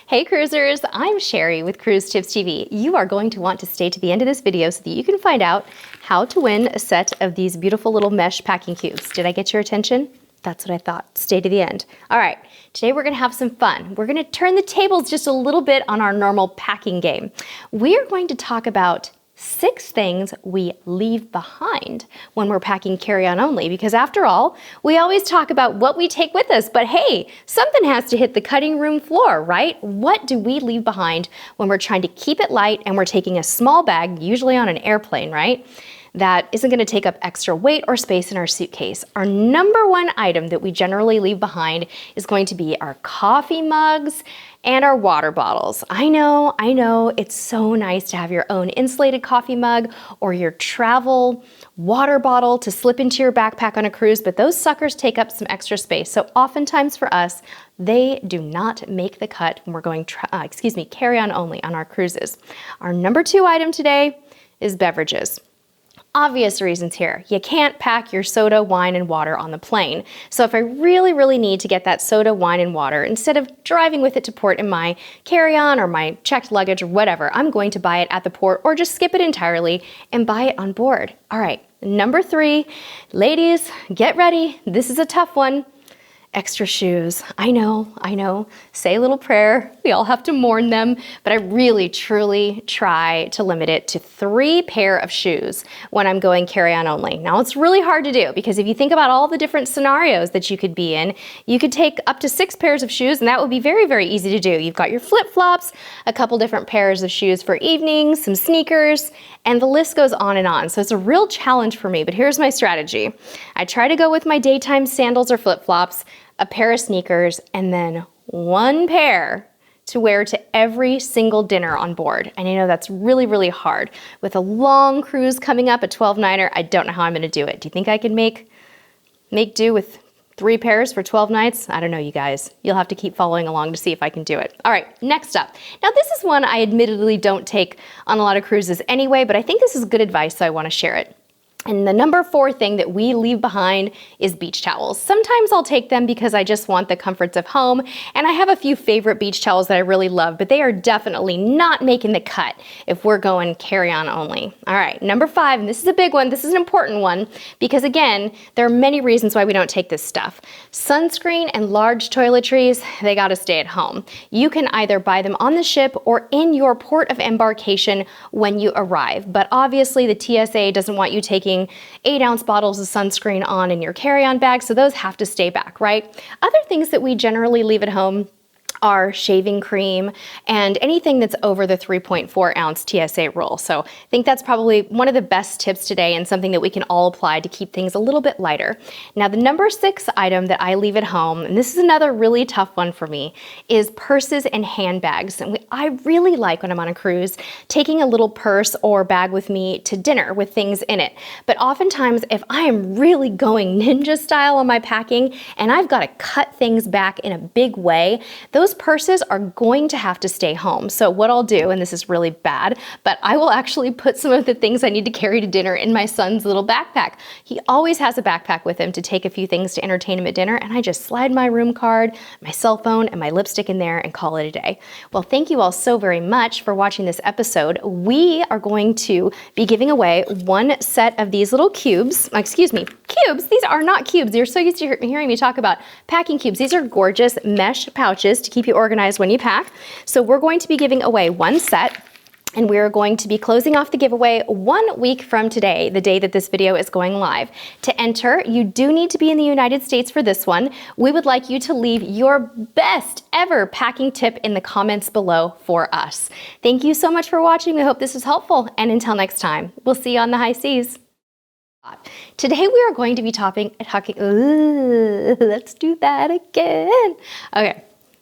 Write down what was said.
Hey cruisers, I'm Sherry with Cruise Tips TV. You are going to want to stay to the end of this video so that you can find out how to win a set of these beautiful little mesh packing cubes. Did I get your attention? That's what I thought. Stay to the end. All right, today we're gonna have some fun. We're gonna turn the tables just a little bit on our normal packing game. We are going to talk about 6 things we leave behind when we're packing carry-on only, because after all, we always talk about what we take with us, but hey, something has to hit the cutting room floor, right? What do we leave behind when we're trying to keep it light and we're taking a small bag, usually on an airplane, right? That isn't going to take up extra weight or space in our suitcase. Our number one item that we generally leave behind is going to be our coffee mugs and our water bottles. I know, it's so nice to have your own insulated coffee mug or your travel water bottle to slip into your backpack on a cruise, but those suckers take up some extra space. So oftentimes for us, they do not make the cut when we're going carry-on only on our cruises. Our number 2 item today is beverages. Obvious reasons here. You can't pack your soda, wine, and water on the plane. So if I really need to get that soda, wine, and water, instead of driving with it to port in my carry-on or my checked luggage or whatever, I'm going to buy it at the port or just skip it entirely and buy it on board. All right, number 3, ladies, get ready. This is a tough one. Extra shoes. I know. Say a little prayer. We all have to mourn them, but I really, truly try to limit it to 3 pair of shoes when I'm going carry-on only. Now, it's really hard to do because if you think about all the different scenarios that you could be in, you could take up to 6 pairs of shoes, and that would be very easy to do. You've got your flip-flops, a couple different pairs of shoes for evenings, some sneakers, and the list goes on and on. So it's a real challenge for me, but here's my strategy. I try to go with my daytime sandals or flip-flops, a pair of sneakers, and then 1 pair to wear to every single dinner on board. And I know that's really hard. With a long cruise coming up, a 12-nighter, I don't know how I'm gonna do it. Do you think I can make do with 3 pairs for 12 nights? I don't know, you guys. You'll have to keep following along to see if I can do it. All right, next up. Now this is one I admittedly don't take on a lot of cruises anyway, but I think this is good advice, so I wanna share it. And the number 4 thing that we leave behind is beach towels. Sometimes I'll take them because I just want the comforts of home, and I have a few favorite beach towels that I really love, but they are definitely not making the cut if we're going carry-on only. All right, number 5, and this is a big one, this is an important one, because again, there are many reasons why we don't take this stuff. Sunscreen and large toiletries, they gotta stay at home. You can either buy them on the ship or in your port of embarkation when you arrive, but obviously the TSA doesn't want you taking 8-ounce bottles of sunscreen on in your carry-on bag, so those have to stay back, right? Other things that we generally leave at home are shaving cream and anything that's over the 3.4-ounce TSA rule. So I think that's probably one of the best tips today and something that we can all apply to keep things a little bit lighter. Now, the number 6 item that I leave at home, and this is another really tough one for me, is purses and handbags. And I really like when I'm on a cruise taking a little purse or bag with me to dinner with things in it. But oftentimes, if I am really going ninja style on my packing and I've got to cut things back in a big way, those purses are going to have to stay home. So what I'll do, and this is really bad, but I will actually put some of the things I need to carry to dinner in my son's little backpack. He always has a backpack with him to take a few things to entertain him at dinner, and I just slide my room card, my cell phone, and my lipstick in there and call it a day. Well, thank you all so very much for watching this episode. We are going to be giving away 1 set of these little cubes. Cubes? These are not cubes. You're so used to hearing me talk about packing cubes. These are gorgeous mesh pouches to keep you organized when you pack. So we're going to be giving away 1 set, and we're going to be closing off the giveaway 1 week from today, the day that this video is going live. To enter, you do need to be in the United States for this one. We would like you to leave your best ever packing tip in the comments below for us. Thank you so much for watching. We hope this was helpful, and until next time, we'll see you on the high seas. Today we are going to be let's do that again. Okay.